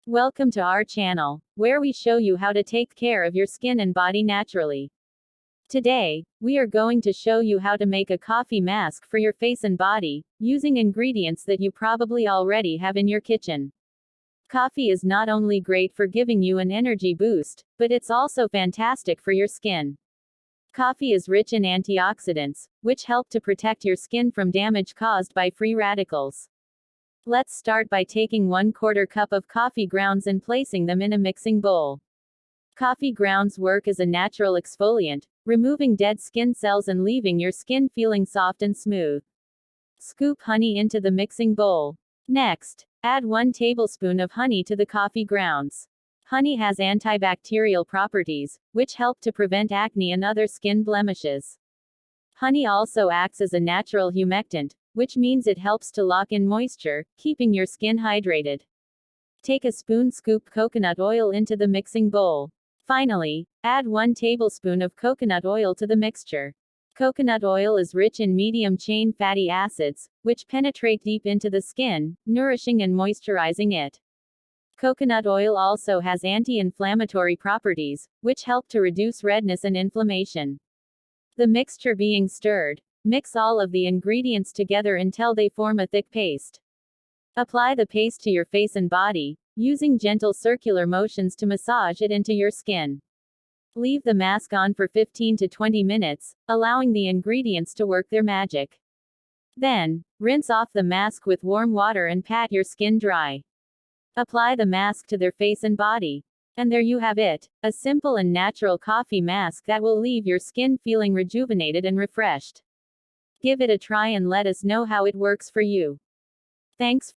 Welcome to our channel, where we show you how to take care of your skin and body naturally. Today, we are going to show you how to make a coffee mask for your face and body, using ingredients that you probably already have in your kitchen. Coffee is not only great for giving you an energy boost, but it's also fantastic for your skin. Coffee is rich in antioxidants, which help to protect your skin from damage caused by free radicals. Let's start by taking 1/4 cup of coffee grounds and placing them in a mixing bowl. Coffee grounds work as a natural exfoliant, removing dead skin cells and leaving your skin feeling soft and smooth. Scoop honey into the mixing bowl. Next, add 1 tablespoon of honey to the coffee grounds. Honey has antibacterial properties, which help to prevent acne and other skin blemishes. Honey also acts as a natural humectant, which means it helps to lock in moisture, keeping your skin hydrated. Take a spoon scoop coconut oil into the mixing bowl. Finally, add 1 tablespoon of coconut oil to the mixture. Coconut oil is rich in medium-chain fatty acids, which penetrate deep into the skin, nourishing and moisturizing it. Coconut oil also has anti-inflammatory properties, which help to reduce redness and inflammation. The mixture being stirred, mix all of the ingredients together until they form a thick paste. Apply the paste to your face and body, using gentle circular motions to massage it into your skin. Leave the mask on for 15 to 20 minutes, allowing the ingredients to work their magic. Then, rinse off the mask with warm water and pat your skin dry. Apply the mask to their face and body. And there you have it, a simple and natural coffee mask that will leave your skin feeling rejuvenated and refreshed. Give it a try and let us know how it works for you. Thanks